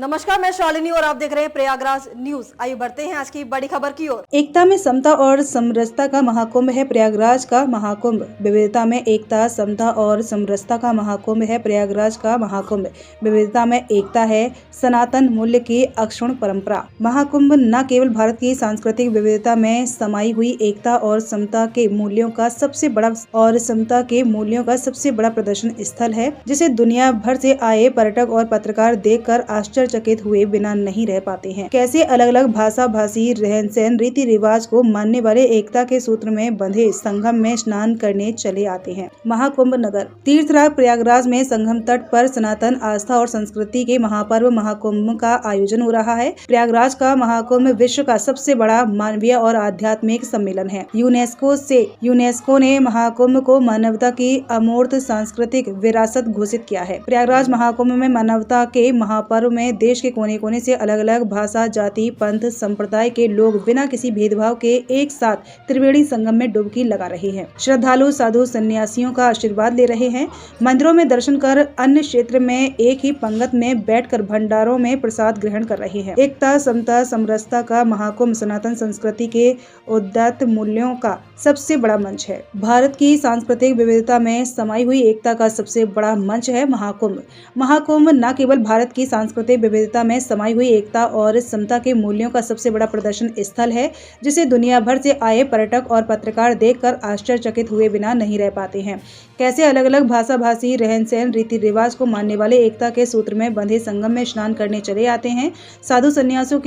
नमस्कार, मैं शालिनी और आप देख रहे हैं प्रयागराज न्यूज। आइए बढ़ते हैं आज की बड़ी खबर की ओर। एकता में समता और समरसता का महाकुंभ है प्रयागराज का महाकुंभ। विविधता में एकता, समता और समरसता का महाकुंभ है प्रयागराज का महाकुंभ। विविधता में एकता है सनातन मूल्य की अक्षुण्ण परंपरा। महाकुंभ न केवल भारत की सांस्कृतिक विविधता में समाई हुई एकता और समता के मूल्यों का सबसे बड़ा प्रदर्शन स्थल है, जिसे दुनिया भर से आए पर्यटक और पत्रकार देखकर आश्चर्यचकित हुए बिना नहीं रह पाते हैं। कैसे अलग अलग भाषा भाषी, रहन सहन, रीति रिवाज को मानने वाले एकता के सूत्र में बंधे संगम में स्नान करने चले आते हैं। महाकुंभ नगर तीर्थराज प्रयागराज में संगम तट पर सनातन आस्था और संस्कृति के महापर्व महाकुंभ का आयोजन हो रहा है। प्रयागराज का महाकुंभ विश्व का सबसे बड़ा मानवीय और आध्यात्मिक सम्मेलन है। यूनेस्को ने महाकुंभ को मानवता की अमूर्त सांस्कृतिक विरासत घोषित किया है। प्रयागराज महाकुंभ में मानवता के महापर्व में देश के कोने कोने से अलग अलग भाषा, जाति, पंथ, संप्रदाय के लोग बिना किसी भेदभाव के एक साथ त्रिवेणी संगम में डुबकी लगा रहे हैं। श्रद्धालु साधु सन्यासियों का आशीर्वाद ले रहे हैं। मंदिरों में दर्शन कर अन्य क्षेत्र में एक ही पंगत में बैठकर भंडारों में प्रसाद ग्रहण कर रहे हैं। एकता, समता, समरसता का महाकुंभ सनातन संस्कृति के उदात्त मूल्यों का सबसे बड़ा मंच है। भारत की सांस्कृतिक विविधता में समाई हुई एकता का सबसे बड़ा मंच है महाकुंभ। महाकुंभ न केवल भारत की सांस्कृतिक विविधता में समाई हुई एकता और समता के मूल्यों का सबसे बड़ा प्रदर्शन स्थल है, जिसे दुनिया भर से आए पर्यटक और पत्रकार देखकर आश्चर्यचकित हुए बिना नहीं रह पाते हैं। कैसे अलग अलग भाषा भाषी, रहन सहन, रीति रिवाज को मानने वाले एकता के सूत्र में बंधे संगम में स्नान करने चले आते हैं। साधु सन्यासियों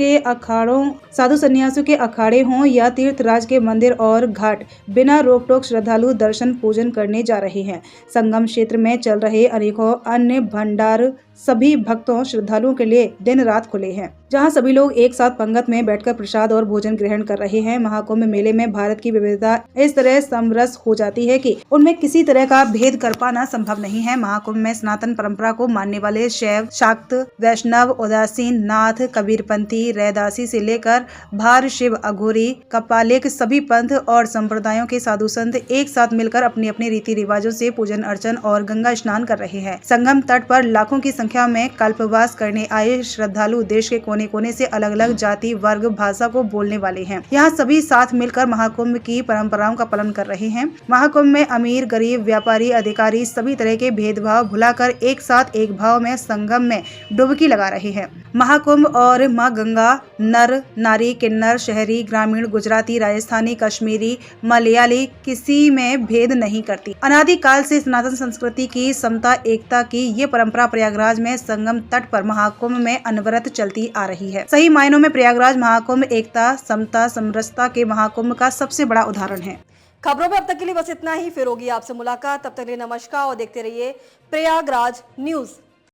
के अखाड़े हों या तीर्थराज के मंदिर और घाट, बिना रोक टोक श्रद्धालु दर्शन पूजन करने जा रहे हैं। संगम क्षेत्र में चल रहे अनेकों अन्य भंडार सभी भक्तों श्रद्धालुओं के लिए दिन रात खुले हैं, जहां सभी लोग एक साथ पंगत में बैठकर प्रसाद और भोजन ग्रहण कर रहे हैं। महाकुंभ मेले में भारत की विविधता इस तरह समरस हो जाती है कि उनमें किसी तरह का भेद कर पाना संभव नहीं है। महाकुंभ में सनातन परंपरा को मानने वाले शैव, शाक्त, वैष्णव, उदासीन, नाथ, कबीरपंथी, रैदासी से लेकर भार, शिव, अघोरी, कपालिक सभी पंथ और संप्रदायों के साधु संत एक साथ मिलकर अपनी अपनी रीति रिवाजों से पूजन अर्चन और गंगा स्नान कर रहे हैं। संगम तट पर लाखों की संख्या में कल्पवास करने आए श्रद्धालु देश के कोने कोने से अलग अलग जाति, वर्ग, भाषा को बोलने वाले हैं। यहाँ सभी साथ मिलकर महाकुंभ की परंपराओं का पालन कर रहे हैं। महाकुंभ में अमीर, गरीब, व्यापारी, अधिकारी सभी तरह के भेदभाव भुलाकर एक साथ एक भाव में संगम में डुबकी लगा रहे हैं। महाकुंभ और माँ गंगा नर नारी, किन्नर, शहरी, ग्रामीण, गुजराती, राजस्थानी, कश्मीरी, मलयाली किसी में भेद नहीं करती। अनादिकाल से सनातन संस्कृति की समता एकता की ये परंपरा प्रयागराज में संगम तट पर महाकुंभ में अनवरत चलती आ रही है। सही मायनों में प्रयागराज महाकुंभ एकता, समता, समरसता के महाकुंभ का सबसे बड़ा उदाहरण है। खबरों में अब तक के लिए बस इतना ही। फिर होगी आपसे मुलाकात, तब तक के लिए नमस्कार और देखते रहिए प्रयागराज न्यूज।